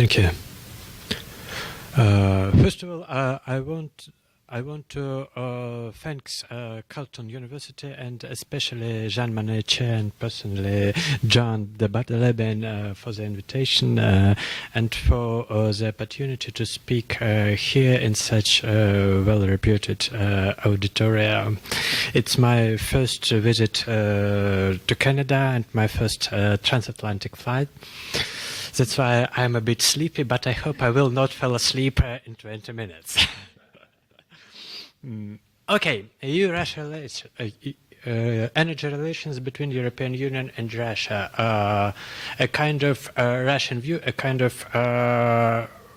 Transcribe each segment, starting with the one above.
Thank you. First of all, I want to thank Carleton University and especially Jean Monnet Chair and personally John Leben for the invitation and for the opportunity to speak here in such well-reputed auditorium. It's my first visit to Canada and my first transatlantic flight. That's why I'm a bit sleepy, but I hope I will not fall asleep in 20 minutes. Okay, EU-Russia energy relations between European Union and Russia. A kind of Russian view, a kind of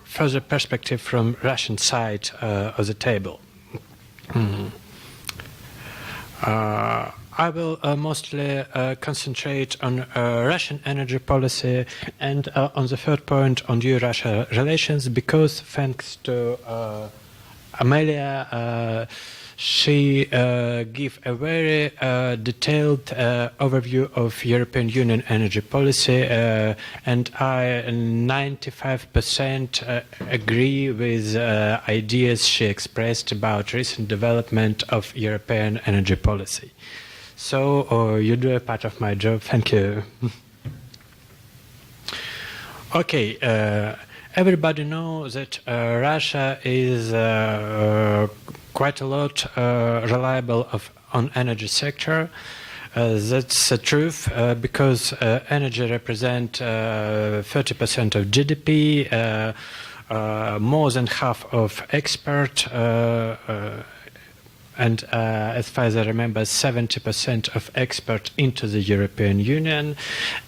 further perspective from Russian side of the table. I will mostly concentrate on Russian energy policy and on the third point on EU-Russia relations because thanks to Amelia, she gave a very detailed overview of European Union energy policy and I 95% agree with ideas she expressed about recent development of European energy policy. So you do a part of my job. Thank you. Okay, everybody knows that Russia is quite a lot reliable on energy sector. That's the truth because energy represents 30% of GDP, more than half of export. And as far as I remember, 70% of export into the European Union.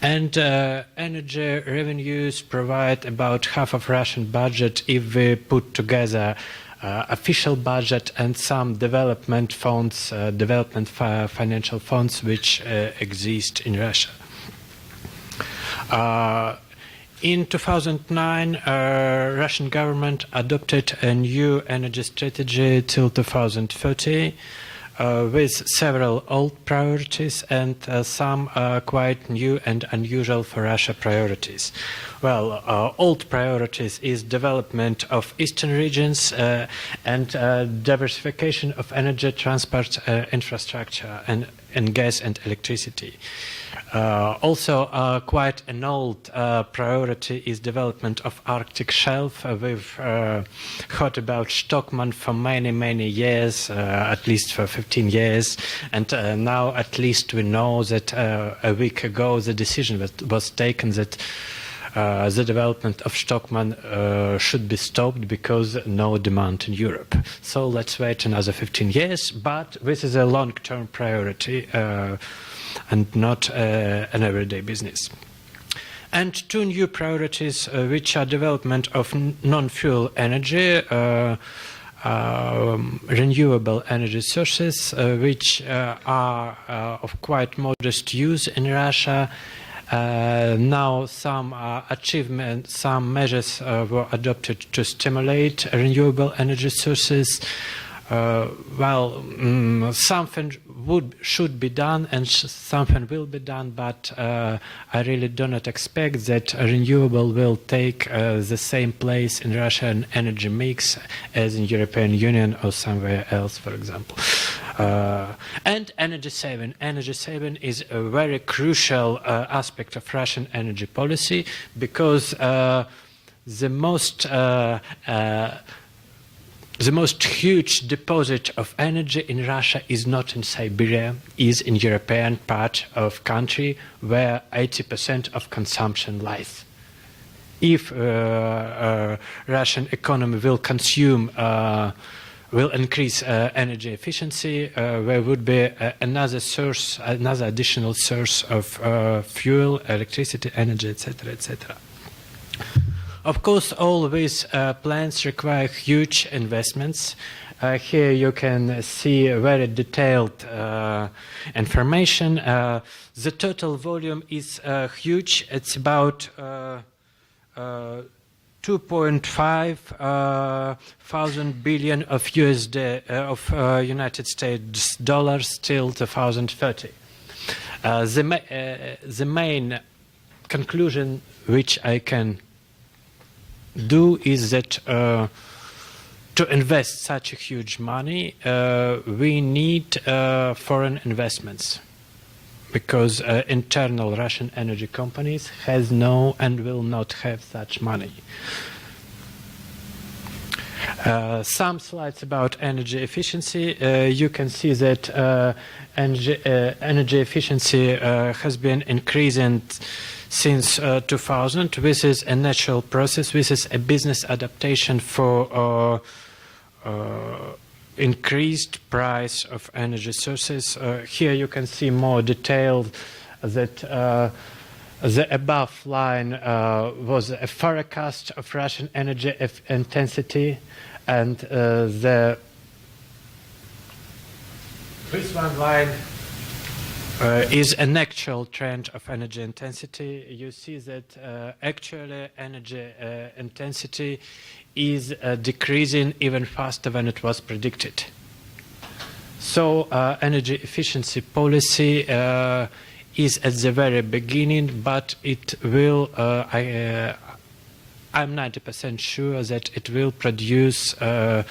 And energy revenues provide about half of Russian budget if we put together official budget and some development funds, financial funds which exist in Russia. In 2009, Russian government adopted a new energy strategy till 2030 with several old priorities and some quite new and unusual for Russia priorities. Well, old priorities is development of eastern regions and diversification of energy transport infrastructure and gas and electricity. Also, quite an old priority is development of Arctic shelf. We've heard about Stockman for many years, at least for 15 years, and now at least we know that a week ago the decision was taken that the development of Stockman should be stopped because no demand in Europe. So let's wait another 15 years, but this is a long-term priority and not an everyday business. And two new priorities which are development of non-fuel energy, renewable energy sources which are of quite modest use in Russia. Now some achievements, some measures were adopted to stimulate renewable energy sources. Something should be done and something will be done, but I really do not expect that renewable will take the same place in Russian energy mix as in European Union or somewhere else, for example. And energy saving. Energy saving is a very crucial aspect of Russian energy policy because the most huge deposit of energy in Russia is not in Siberia, is in European part of country where 80% of consumption lies. If Russian economy will consume, will increase energy efficiency, there would be another additional source of fuel, electricity, energy, etc., etc. Of course, all these plans require huge investments. Here you can see very detailed information. The total volume is huge. It's about 2.5 thousand billion of USD of United States dollars till 2030. The main conclusion which I can do is that to invest such a huge money, we need foreign investments, because internal Russian energy companies has no and will not have such money. Some slides about energy efficiency. You can see that energy efficiency has been increasing since 2000. This is a natural process. This is a business adaptation for increased price of energy sources. Here you can see more detailed that the above line was a forecast of Russian energy intensity, and this one line is an actual trend of energy intensity. You see that actually energy intensity is decreasing even faster than it was predicted. So energy efficiency policy is at the very beginning, but it will, I'm 90% sure that it will produce a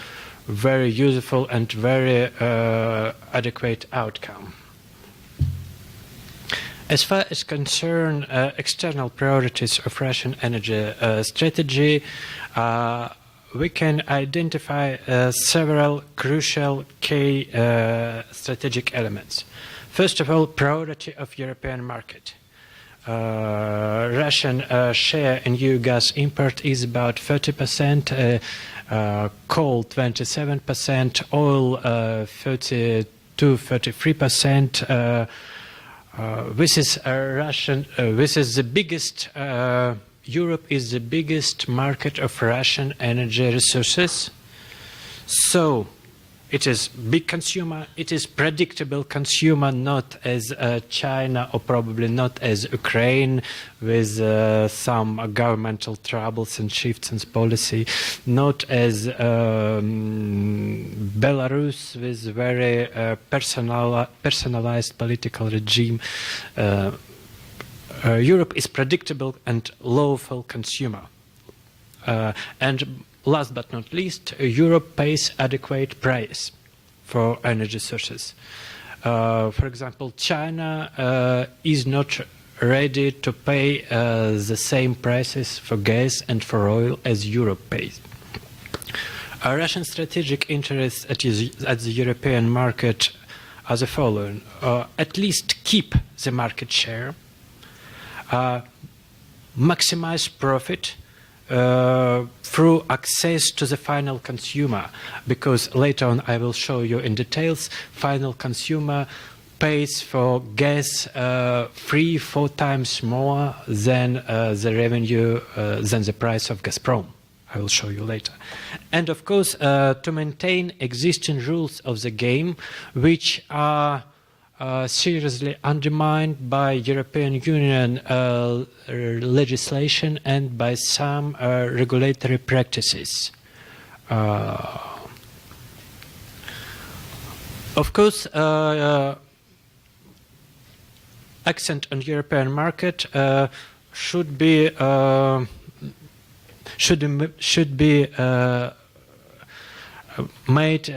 very useful and very adequate outcome. As far as concern external priorities of Russian energy strategy, we can identify several crucial key strategic elements. First of all, priority of European market. Russian share in EU gas import is about 30%, coal 27%, oil 32-33%. This is Russian. This is the biggest. Europe is the biggest market of Russian energy resources. So it is big consumer. It is predictable consumer, not as China or probably not as Ukraine with some governmental troubles and shifts in policy, not as Belarus with very personalized political regime. Europe is predictable and lawful consumer. And last but not least, Europe pays adequate price for energy sources. For example, China is not ready to pay the same prices for gas and for oil as Europe pays. Russian strategic interests at the European market are the following. At least keep the market share, maximize profit through access to the final consumer, because later on I will show you in details, final consumer pays for gas 3-4 times more than the revenue, than the price of Gazprom. I will show you later. And of course, to maintain existing rules of the game, which are seriously undermined by European Union legislation and by some regulatory practices. Of course, accent on European market should be made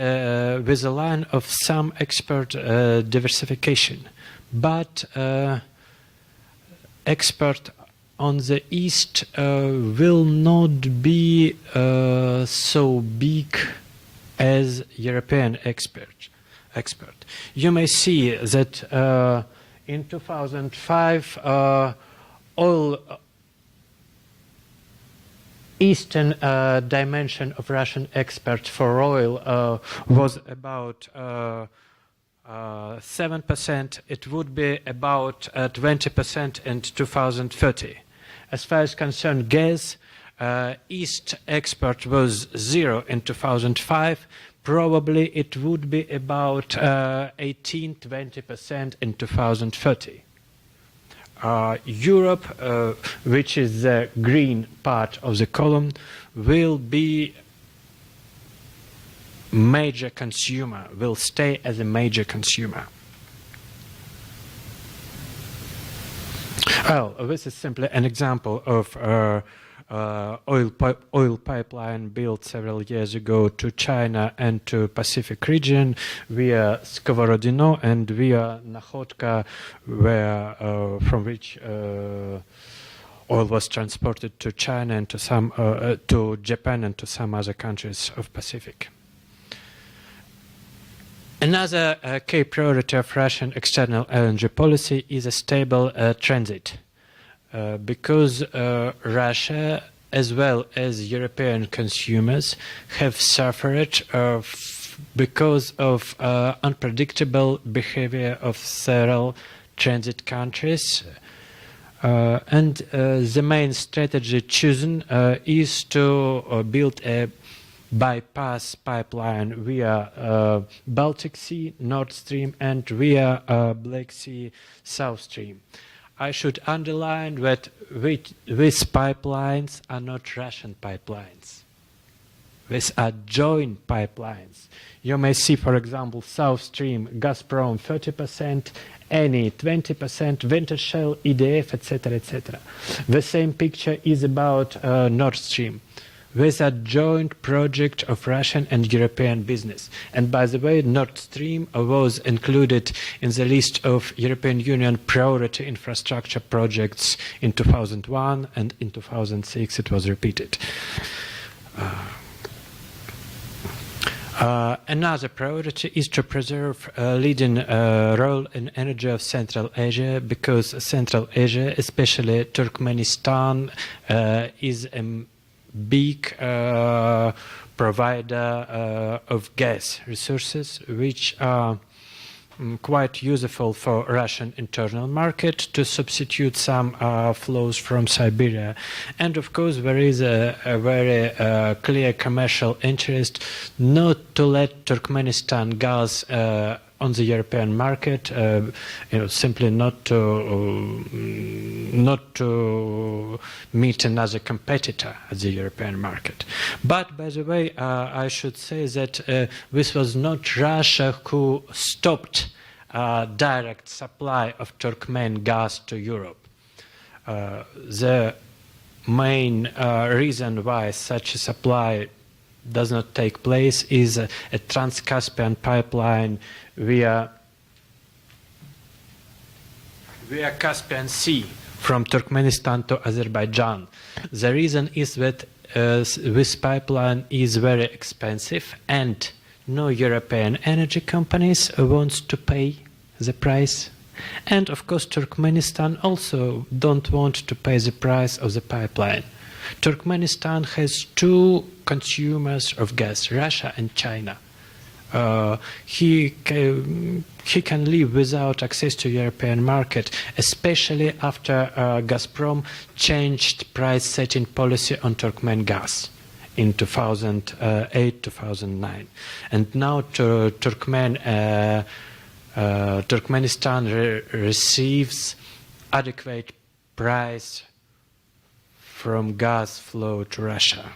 with a line of some expert diversification, but expert on the East will not be so big as European expert. You may see that in 2005 oil eastern dimension of Russian export for oil was about 7%. It would be about 20% in 2030. As far as concerned gas, East export was 0 in 2005. Probably it would be about 18-20% in 2030. Europe, which is the green part of the column, will be major consumer, will stay as a major consumer. Well, this is simply an example of oil pipeline built several years ago to China and to Pacific region via Skovorodino and via Nakhodka, where from which oil was transported to China and to some to Japan and to some other countries of Pacific. Another key priority of Russian external LNG policy is a stable transit. Because Russia, as well as European consumers, have suffered because of unpredictable behavior of several transit countries. And the main strategy chosen is to build a bypass pipeline via Baltic Sea, Nord Stream, and via Black Sea, South Stream. I should underline that these pipelines are not Russian pipelines. These are joint pipelines. You may see, for example, South Stream, Gazprom 30%, Eni 20%, Wintershall, EDF, etc., etc. The same picture is about Nord Stream. These are joint project of Russian and European business. And by the way, Nord Stream was included in the list of European Union priority infrastructure projects in 2001, and in 2006 it was repeated. Another priority is to preserve a leading role in energy of Central Asia, because Central Asia, especially Turkmenistan, is a big provider of gas resources, which are quite useful for Russian internal market to substitute some flows from Siberia. And of course there is a very clear commercial interest not to let Turkmenistan gas on the European market, simply not to meet another competitor at the European market. But by the way, I should say that this was not Russia who stopped direct supply of Turkmen gas to Europe. The main reason why such a supply does not take place is a Trans-Caspian pipeline via Caspian Sea from Turkmenistan to Azerbaijan. The reason is that this pipeline is very expensive and no European energy companies want to pay the price. And of course Turkmenistan also don't want to pay the price of the pipeline. Turkmenistan has two consumers of gas, Russia and China. He can live without access to European market, especially after Gazprom changed price setting policy on Turkmen gas in 2008-2009. And now Turkmenistan receives adequate price from gas flow to Russia.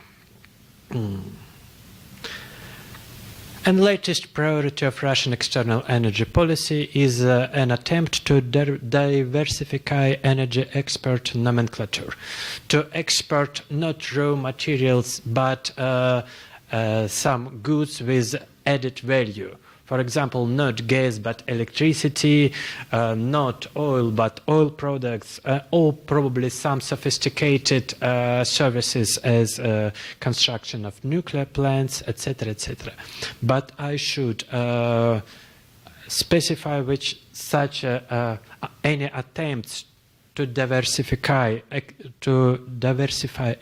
And latest priority of Russian external energy policy is an attempt to diversify energy export nomenclature, to export not raw materials but some goods with added value. For example, not gas but electricity, not oil but oil products, or probably some sophisticated services as construction of nuclear plants, etc., etc. But I should specify which such any attempts to diversify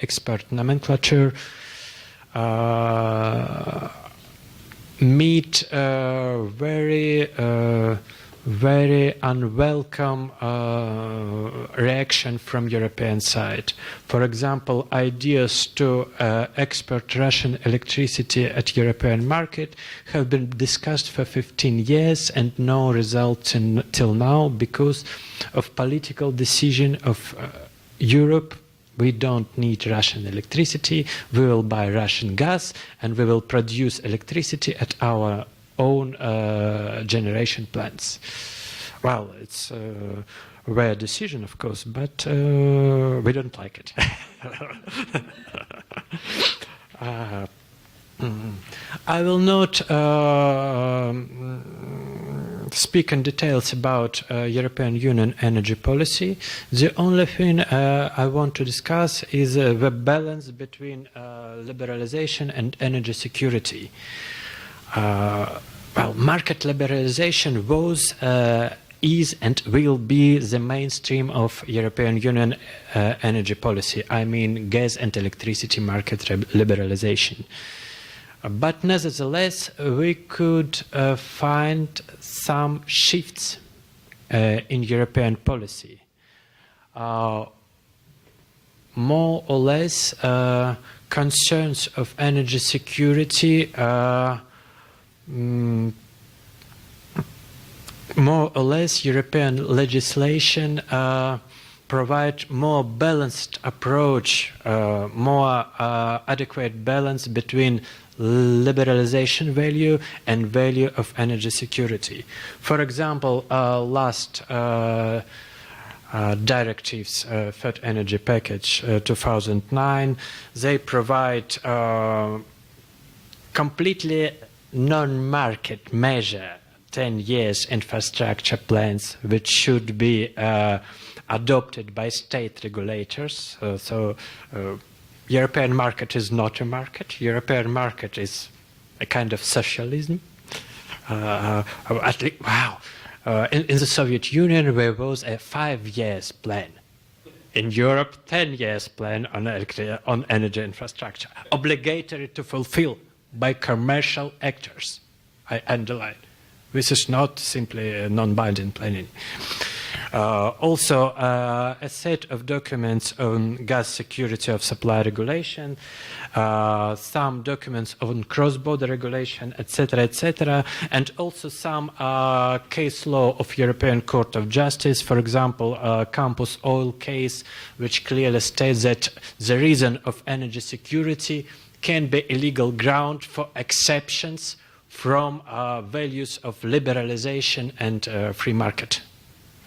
export nomenclature meet very unwelcome reaction from European side. For example, ideas to export Russian electricity at European market have been discussed for 15 years and no results till now because of political decision of Europe. We don't need Russian electricity, we will buy Russian gas and we will produce electricity at our own generation plants. Well, it's rare decision, of course, but we don't like it. I will not speak in details about European Union energy policy. The only thing I want to discuss is the balance between liberalization and energy security. Well, market liberalization was, is and will be the mainstream of European Union energy policy. I mean gas and electricity market liberalization. But nevertheless, we could find some shifts in European policy. More or less, concerns of energy security more or less European legislation provide more balanced approach, more adequate balance between liberalization value and value of energy security. For example, last directives, Third Energy Package 2009, they provide completely non-market measure 10 years infrastructure plans which should be adopted by state regulators. European market is not a market. European market is a kind of socialism. At least, wow. In the Soviet Union, there was a 5 years plan. In Europe, 10 years plan on energy infrastructure, obligatory to fulfill by commercial actors. I underline. This is not simply a non-binding planning. Also, a set of documents on gas security of supply regulation, some documents on cross-border regulation, etc., and also some case law of European Court of Justice, for example, Campus Oil case, which clearly states that the reason of energy security can be a legal ground for exceptions from values of liberalization and free market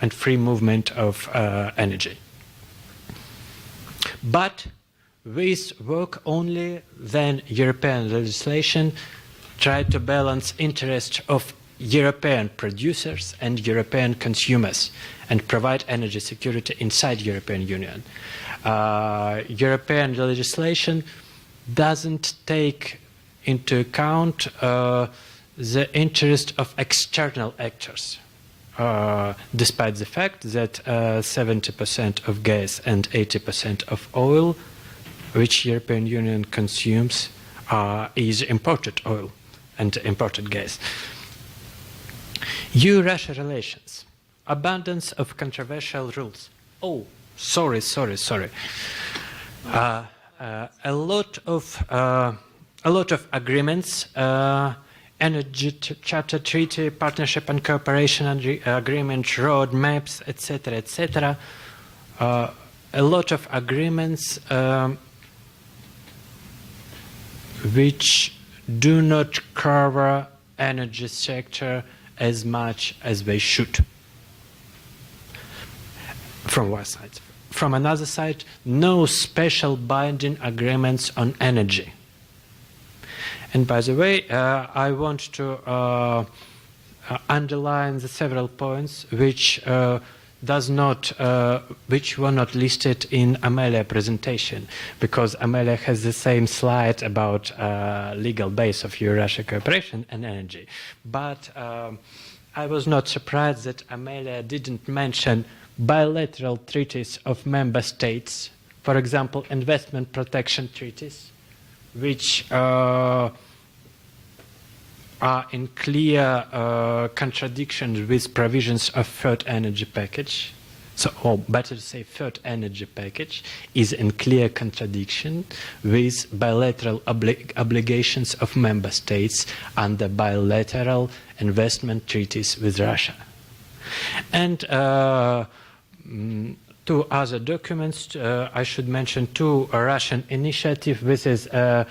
and free movement of energy. But this work only then European legislation tried to balance interests of European producers and European consumers and provide energy security inside European Union. European legislation doesn't take into account the interest of external actors, despite the fact that 70% of gas and 80% of oil which European Union consumes is imported oil and imported gas. EU-Russia relations, abundance of controversial rules. Oh, sorry. A lot of agreements, Energy Charter Treaty, Partnership and Cooperation Agreement, road maps, etc. A lot of agreements which do not cover energy sector as much as they should. From one side. From another side, no special binding agreements on energy. And by the way, I want to underline the several points which which were not listed in Amelia's presentation, because Amelia has the same slide about legal base of Eurasia cooperation and energy. But I was not surprised that Amelia didn't mention bilateral treaties of member states, for example, investment protection treaties, which are in clear contradiction with provisions of Third Energy Package. So, or better to say, Third Energy Package is in clear contradiction with bilateral obligations of member states under bilateral investment treaties with Russia. And two other documents. I should mention two Russian initiatives. This is a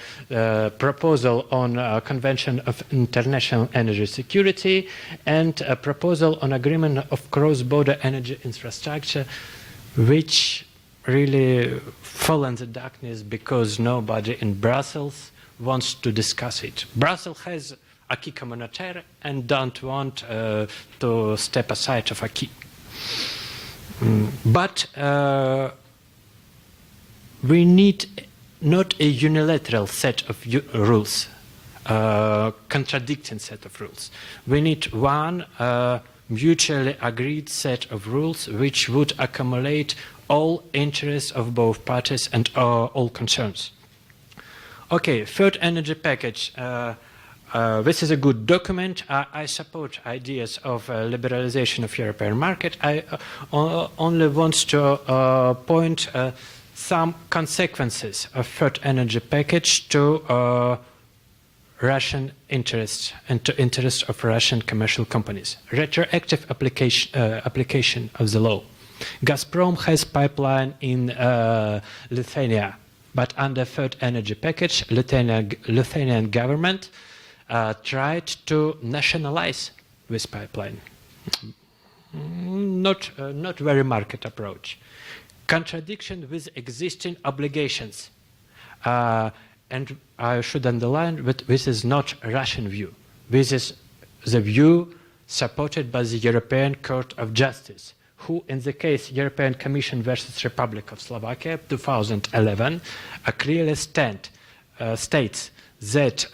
proposal on a Convention of International Energy Security and a proposal on agreement of cross-border energy infrastructure, which really fall in the darkness because nobody in Brussels wants to discuss it. Brussels has acquis communautaire and don't want to step aside of acquis. But we need not a unilateral set of rules, contradicting set of rules. We need one mutually agreed set of rules which would accumulate all interests of both parties and all concerns. Okay, third energy package. This is a good document. I support ideas of liberalization of European market. I only want to point some consequences of third energy package to Russian interests and to interests of Russian commercial companies. Retroactive application of the law. Gazprom has pipeline in Lithuania, but under third energy package, Lithuanian government tried to nationalize this pipeline. Not very market approach. Contradiction with existing obligations. And I should underline that this is not a Russian view. This is the view supported by the European Court of Justice, who in the case European Commission versus Republic of Slovakia 2011 clearly states that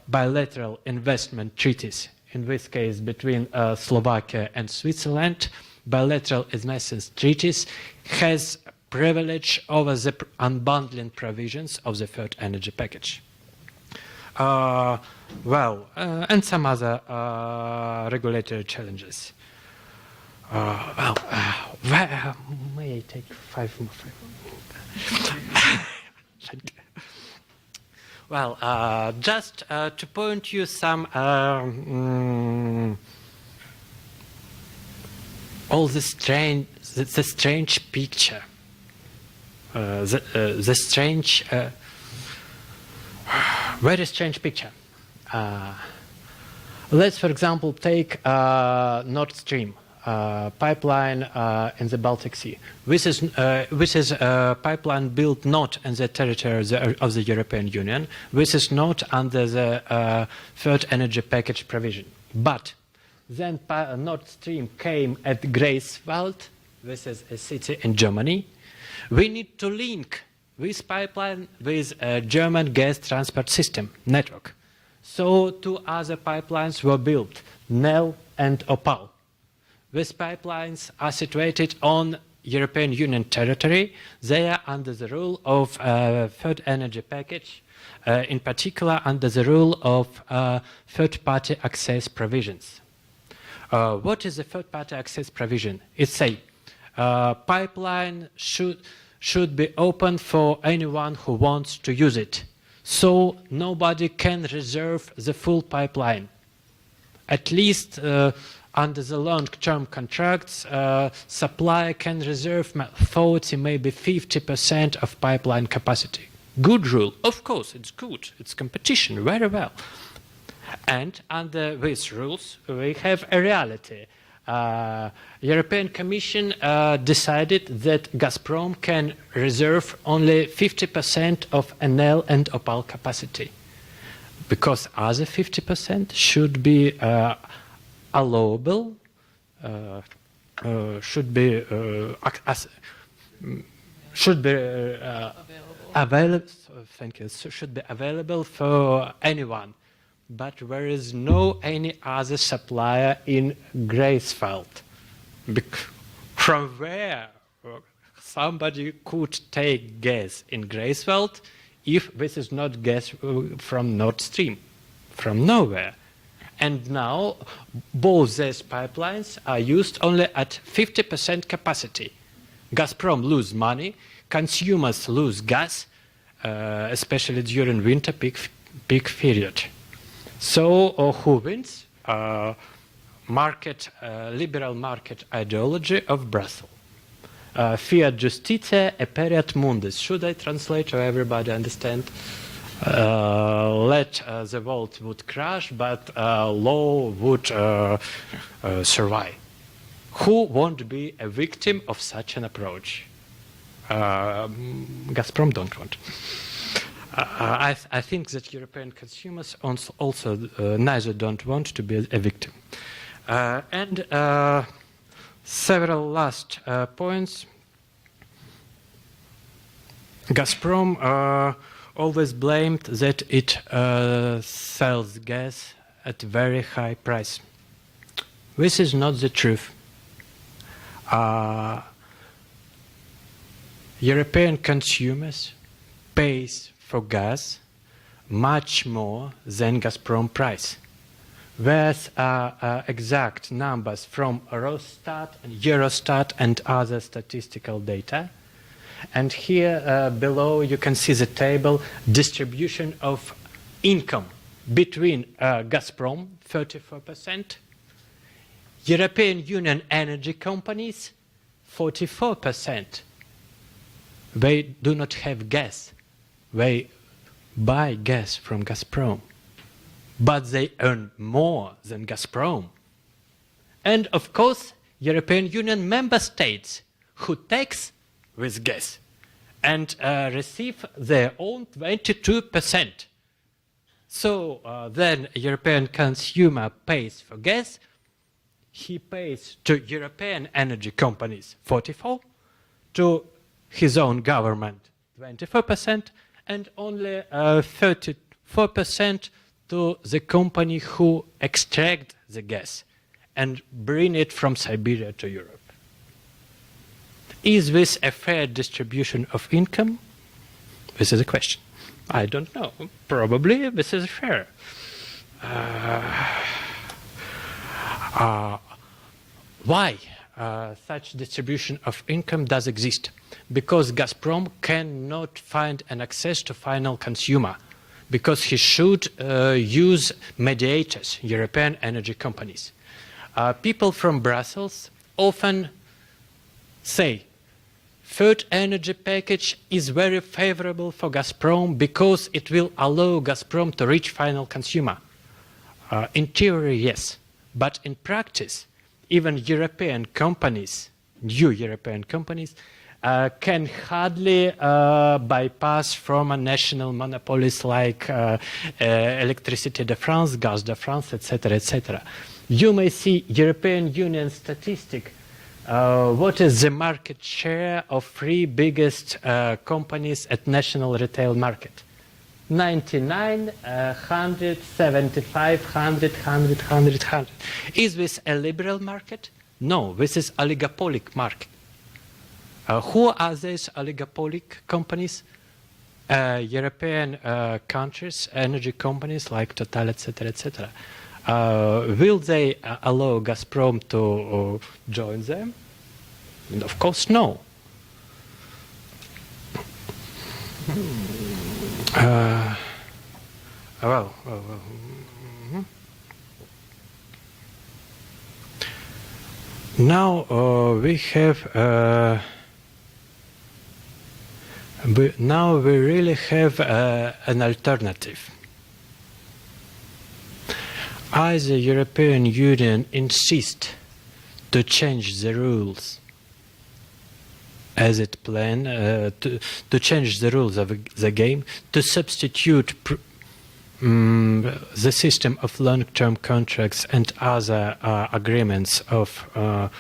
bilateral investment treaties, in this case between Slovakia and Switzerland, bilateral investment treaties has privilege over the unbundling provisions of the third energy package. And some other regulatory challenges. May I take 5 more? Well, just to point you some all the strange picture, the strange, very strange picture. Let's, for example, take Nord Stream. Pipeline in the Baltic Sea. This is a pipeline built not in the territory of the European Union. This is not under the third energy package provision. But then Nord Stream came at Greifswald. This is a city in Germany. We need to link this pipeline with a German gas transport system network. So two other pipelines were built, Nel and Opal. These pipelines are situated on European Union territory. They are under the rule of third energy package, in particular under the rule of third-party access provisions. What is the third-party access provision? It's a pipeline should be open for anyone who wants to use it. So nobody can reserve the full pipeline. At least under the long-term contracts, supplier can reserve 40, maybe 50% of pipeline capacity. Good rule, of course, it's good. It's competition, very well. And under these rules, we have a reality. European Commission decided that Gazprom can reserve only 50% of Enel and Opal capacity, because other 50% should be allowable, should be available. Thank you. Should be available for anyone, but there is no any other supplier in Greifswald. From where somebody could take gas in Greifswald if this is not gas from Nord Stream? From nowhere. And now both these pipelines are used only at 50% capacity. Gazprom lose money, consumers lose gas, especially during winter peak period. So who wins? Liberal market ideology of Brussels. fiat justitia aperiat mundus. Should I translate so everybody understand? Let the world would crash, but law would survive. Who won't be a victim of such an approach? Gazprom don't want. I think that European consumers also neither don't want to be a victim. And several last points. Gazprom always blamed that it sells gas at a very high price. This is not the truth. European consumers pays for gas much more than Gazprom price. There's exact numbers from Eurostat and other statistical data. And here below you can see the table distribution of income between Gazprom, 34%, European Union energy companies, 44%. They do not have gas. They buy gas from Gazprom. But they earn more than Gazprom. And of course, European Union member states who tax with gas and receive their own 22%. So then European consumer pays for gas, he pays to European energy companies 44%, to his own government 24%, and only 34% to the company who extract the gas and bring it from Siberia to Europe. Is this a fair distribution of income? This is a question. I don't know. Probably this is fair. Why such distribution of income does exist? Because Gazprom cannot find an access to final consumer, because he should use mediators, European energy companies. People from Brussels often say, third energy package is very favorable for Gazprom because it will allow Gazprom to reach final consumer. In theory, yes, but in practice, even European companies, new European companies, can hardly bypass from a national monopolies like Electricité de France, Gaz de France, etc., etc. You may see European Union statistic. What is the market share of three biggest companies at national retail market? 99, 100, 75, 100, 100, 100, 100. Is this a liberal market? No, this is oligopolic market. Who are these oligopolic companies? European countries, energy companies like Total, etc., etc. Will they allow Gazprom to join them? And of course, no. Now we have. Now we really have an alternative. Either European Union insists to change the rules as it planned, to change the rules of the game, to substitute the system of long-term contracts and other agreements of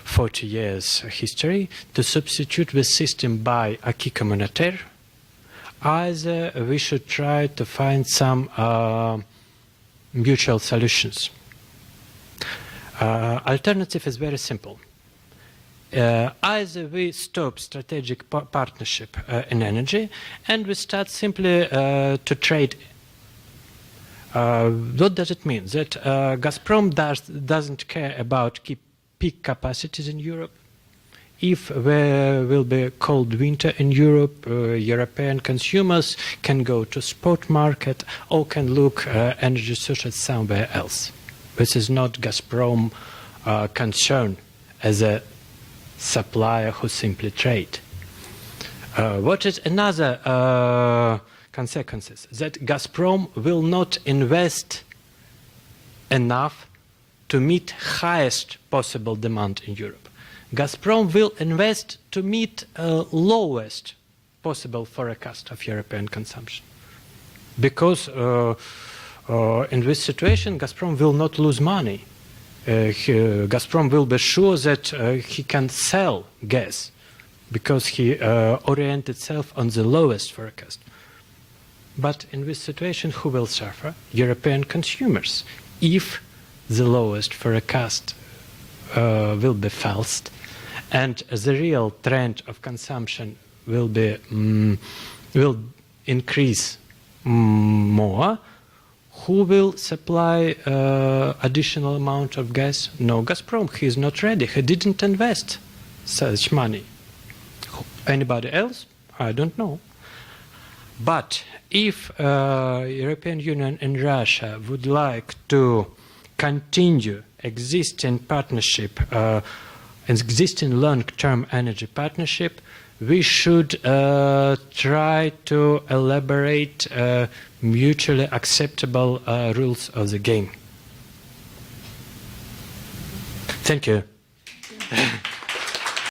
40 years history, to substitute the system by acquis communautaire. Either we should try to find some mutual solutions. Alternative is very simple. Either we stop strategic partnership in energy and we start simply to trade. What does it mean? That Gazprom doesn't care about peak capacities in Europe. If there will be a cold winter in Europe, European consumers can go to spot market or can look energy sources somewhere else. This is not Gazprom concern as a supplier who simply trade. What is another consequences? That Gazprom will not invest enough to meet highest possible demand in Europe. Gazprom will invest to meet lowest possible forecast of European consumption. Because in this situation, Gazprom will not lose money. Gazprom will be sure that he can sell gas because he oriented itself on the lowest forecast. But in this situation, who will suffer? European consumers. If the lowest forecast will be false, and the real trend of consumption will be will increase more, who will supply additional amount of gas? No, Gazprom. He is not ready. He didn't invest such money. Anybody else? I don't know. But if European Union and Russia would like to continue existing partnership, existing long-term energy partnership, we should try to elaborate mutually acceptable rules of the game. Thank you.